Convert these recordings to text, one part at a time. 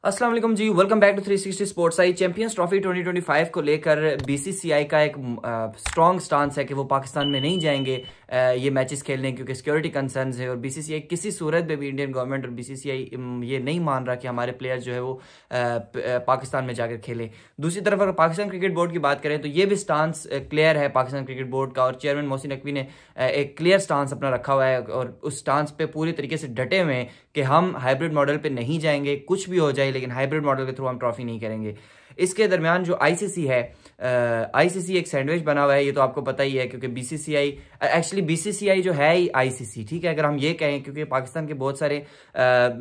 अस्सलाम वालेकुम जी, welcome back to 360 sports I. Champions trophy 2025 को लेकर बीसीसीआई का एक स्ट्रॉन्ग स्टांस है कि वो पाकिस्तान में नहीं जाएंगे ये मैचेस खेलने, क्योंकि सिक्योरिटी कंसर्न्स है। और बीसीसीआई किसी सूरत में भी, इंडियन गवर्नमेंट और बीसीसीआई ये नहीं मान रहा कि हमारे प्लेयर जो है वो पाकिस्तान में जाकर खेले। दूसरी तरफ अगर पाकिस्तान क्रिकेट बोर्ड की बात करें तो ये भी स्टांस क्लियर है पाकिस्तान क्रिकेट बोर्ड का, और चेयरमैन मोहसिन नकवी ने एक क्लियर स्टांस अपना रखा हुआ है और उस स्टांस पे पूरी तरीके से डटे हुए हैं कि हम हाइब्रिड मॉडल पे नहीं जाएंगे, कुछ भी हो जाए लेकिन हाइब्रिड मॉडल के थ्रू हम ट्रॉफी नहीं करेंगे। इसके दरमियान जो आईसीसी है, आईसीसी एक सैंडविच बना हुआ है, ये तो आपको पता ही है, क्योंकि बीसीसीआई एक्चुअली बीसीसीआई जो है ही आईसीसी, ठीक है, अगर हम ये कहें, क्योंकि पाकिस्तान के बहुत सारे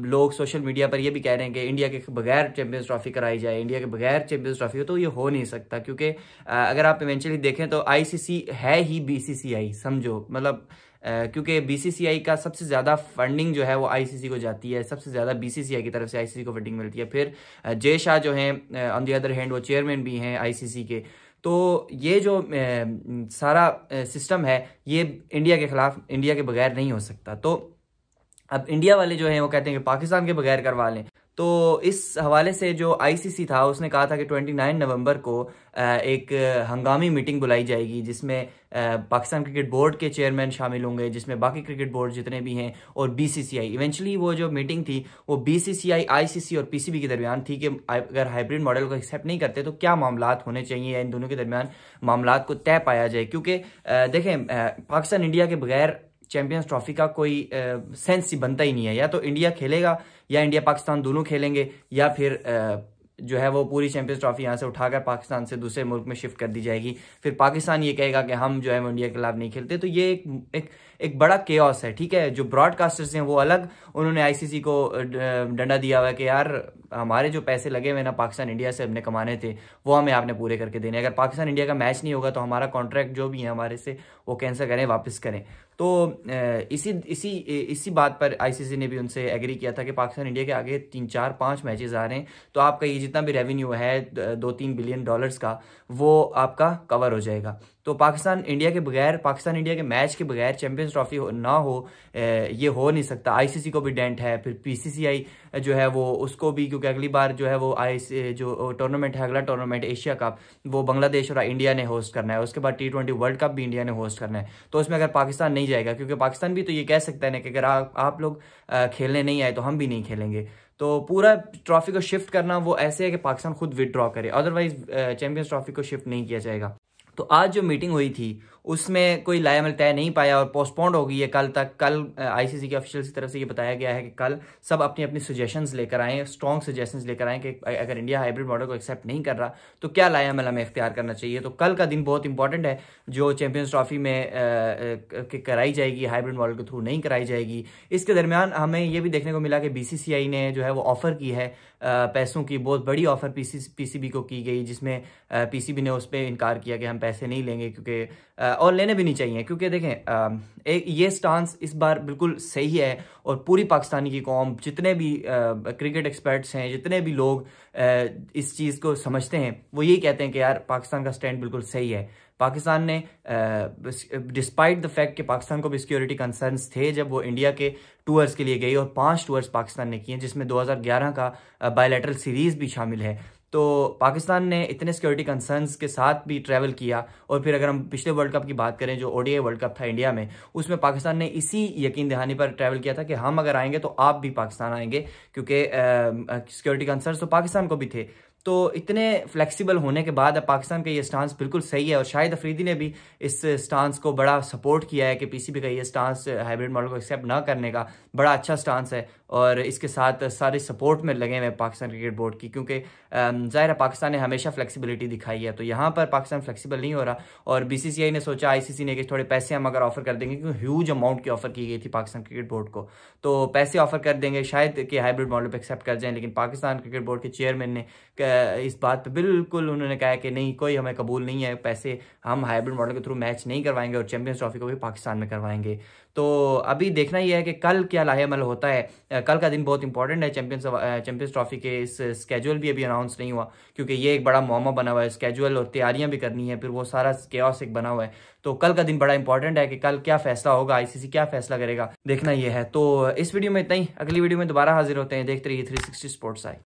लोग सोशल मीडिया पर ये भी कह रहे हैं कि इंडिया के बगैर चैंपियंस ट्रॉफी कराई जाए, इंडिया के बगैर चैंपियंस ट्रॉफी हो, तो ये हो नहीं सकता, क्योंकि अगर आप इवेंचुअली देखें तो आईसीसी है ही बीसीसीआई, समझो, मतलब क्योंकि बीसीसीआई का सबसे ज़्यादा फंडिंग जो है वो आईसीसी को जाती है, सबसे ज़्यादा बीसीसीआई की तरफ से आईसीसी को फंडिंग मिलती है। फिर जय शाह जो हैं ऑन दी अदर हैंड वो चेयरमैन भी हैं आईसीसी के। तो ये जो सारा सिस्टम है ये इंडिया के खिलाफ, इंडिया के बगैर नहीं हो सकता। तो अब इंडिया वाले जो हैं वो कहते हैं कि पाकिस्तान के बगैर करवा लें। तो इस हवाले से जो आईसीसी था उसने कहा था कि 29 नवंबर को एक हंगामी मीटिंग बुलाई जाएगी, जिसमें पाकिस्तान क्रिकेट बोर्ड के चेयरमैन शामिल होंगे, जिसमें बाकी क्रिकेट बोर्ड जितने भी हैं, और बीसीसीआई। इवेंचुअली वो जो मीटिंग थी वो बीसीसीआई, आईसीसी और पीसीबी के दरमियान थी कि अगर हाइब्रिड मॉडल को एक्सेप्ट नहीं करते तो क्या मामलात होने चाहिए या इन दोनों के दरमियान मामलात को तय पाया जाए। क्योंकि देखें, पाकिस्तान इंडिया के बगैर चैंपियंस ट्रॉफी का कोई सेंस ही बनता ही नहीं है। या तो इंडिया खेलेगा या इंडिया पाकिस्तान दोनों खेलेंगे, या फिर जो है वो पूरी चैंपियंस ट्रॉफी यहाँ से उठाकर पाकिस्तान से दूसरे मुल्क में शिफ्ट कर दी जाएगी। फिर पाकिस्तान ये कहेगा कि हम जो है वो इंडिया के खिलाफ नहीं खेलते। तो ये एक बड़ा केओस है, ठीक है। जो ब्रॉडकास्टर्स हैं वो अलग, उन्होंने आईसीसी को डंडा दिया हुआ है कि यार हमारे जो पैसे लगे हुए ना पाकिस्तान इंडिया से हमने कमाने थे वो हमें आपने पूरे करके देने। अगर पाकिस्तान इंडिया का मैच नहीं होगा तो हमारा कॉन्ट्रैक्ट जो भी है हमारे से वो कैंसिल करें, वापस करें। तो इसी बात पर आईसीसी ने भी उनसे एग्री किया था कि पाकिस्तान इंडिया के आगे 3-4-5 मैचेस आ रहे हैं, तो आपका ये जितना भी रेवेन्यू है 2-3 बिलियन डॉलर्स का, वो आपका कवर हो जाएगा। तो पाकिस्तान इंडिया के बगैर, पाकिस्तान इंडिया के मैच के बगैर चैंपियंस ट्रॉफी ना हो, ये हो नहीं सकता। आईसीसी को भी डेंट है, फिर पीसीसीआई जो है वो उसको भी, क्योंकि अगली बार जो है वो जो टूर्नामेंट है, अगला टूर्नामेंट एशिया कप, वो बांग्लादेश और इंडिया ने होस्ट करना है। उसके बाद T20 वर्ल्ड कप भी इंडिया ने होस्ट करना है। तो उसमें अगर पाकिस्तान नहीं जाएगा, क्योंकि पाकिस्तान भी तो ये कह सकता है ना कि अगर आप लोग खेलने नहीं आए तो हम भी नहीं खेलेंगे। तो पूरा ट्रॉफी को शिफ्ट करना वो ऐसे है कि पाकिस्तान खुद विदड्रॉ करे, अदरवाइज चैंपियंस ट्रॉफी को शिफ्ट नहीं किया जाएगा। तो आज जो मीटिंग हुई थी उसमें कोई लाएमल तय नहीं पाया और पोस्टपोन्ड हो गई है कल तक। कल आईसीसी के ऑफिशियल्स की तरफ से ये बताया गया है कि कल सब अपनी अपनी सजेशंस लेकर आएँ, स्ट्रॉन्ग सजेशंस लेकर आएँ कि अगर इंडिया हाइब्रिड मॉडल को एक्सेप्ट नहीं कर रहा तो क्या लाएमल हमें इख्तियार करना चाहिए। तो कल का दिन बहुत इंपॉर्टेंट है, जो चैंपियंस ट्रॉफी में कराई जाएगी हाइब्रिड मॉडल के थ्रू नहीं कराई जाएगी। इसके दरमियान हमें ये भी देखने को मिला कि बीसीसीआई ने जो है वो ऑफर की है पैसों की, बहुत बड़ी ऑफर पीसीबी को की गई, जिसमें पीसीबी ने उस पर इनकार किया कि हम पैसे नहीं लेंगे, क्योंकि और लेने भी नहीं चाहिए। क्योंकि देखें ये स्टांस इस बार बिल्कुल सही है, और पूरी पाकिस्तानी की कौम, जितने भी क्रिकेट एक्सपर्ट्स हैं, जितने भी लोग इस चीज़ को समझते हैं, वो यही कहते हैं कि यार पाकिस्तान का स्टैंड बिल्कुल सही है। पाकिस्तान ने डिस्पाइट द फैक्ट कि पाकिस्तान को भी सिक्योरिटी कंसर्न्स थे जब वो इंडिया के टूर्स के लिए गई, और 5 टूर्स पाकिस्तान ने किए, जिसमें 2011 का बायलैटरल सीरीज़ भी शामिल है। तो पाकिस्तान ने इतने सिक्योरिटी कंसर्न्स के साथ भी ट्रैवल किया। और फिर अगर हम पिछले वर्ल्ड कप की बात करें, जो ओडीआई वर्ल्ड कप था इंडिया में, उसमें पाकिस्तान ने इसी यकीन दहानी पर ट्रैवल किया था कि हम अगर आएंगे तो आप भी पाकिस्तान आएंगे, क्योंकि सिक्योरिटी कंसर्न्स तो पाकिस्तान को भी थे। तो इतने फ्लेक्सिबल होने के बाद अब पाकिस्तान का ये स्टांस बिल्कुल सही है, और शाहिद अफरीदी ने भी इस स्टांस को बड़ा सपोर्ट किया है कि पीसीबी का ये स्टांस हाइब्रिड मॉडल को एक्सेप्ट ना करने का बड़ा अच्छा स्टांस है, और इसके साथ सारे सपोर्ट में लगे हुए पाकिस्तान क्रिकेट बोर्ड की, क्योंकि ज़ाहिर है पाकिस्तान ने हमेशा फ्लेक्सिबिलिटी दिखाई है। तो यहाँ पर पाकिस्तान फ्लेक्सिबल नहीं हो रहा, और बीसीसीआई ने सोचा, आईसीसी ने, कि थोड़े पैसे हम अगर ऑफर कर देंगे, क्योंकि ह्यूज अमाउंट की ऑफर की गई थी पाकिस्तान क्रिकेट बोर्ड को, तो पैसे ऑफर कर देंगे शायद कि हाइब्रिड मॉडल पर एक्सेप्ट कर जाएं। लेकिन पाकिस्तान क्रिकेट बोर्ड के चेयरमैन ने इस बात पे बिल्कुल उन्होंने कहा कि नहीं, कोई हमें कबूल नहीं है पैसे, हम हाइब्रिड मॉडल के थ्रू मैच नहीं करवाएंगे और चैंपियंस ट्रॉफी को भी पाकिस्तान में करवाएंगे। तो अभी देखना ही है कि कल क्या लाहेमल होता है। कल का दिन बहुत इंपॉर्टेंट है। चैंपियंस ट्रॉफी के इस स्केड्यूल भी अभी अनाउंस नहीं हुआ, क्योंकि ये एक बड़ा मौमा बना हुआ है, स्केड्यूल और तैयारियां भी करनी है, फिर वो सारा केओस एक बना हुआ है। तो कल का दिन बड़ा इंपॉर्टेंट है कि कल क्या फैसला होगा, आईसीसी क्या फैसला करेगा, देखना ये है। तो इस वीडियो में इतना ही, अगली वीडियो में दोबारा हाजिर होते हैं। देखते रहिए 360 स्पोर्ट्स आई।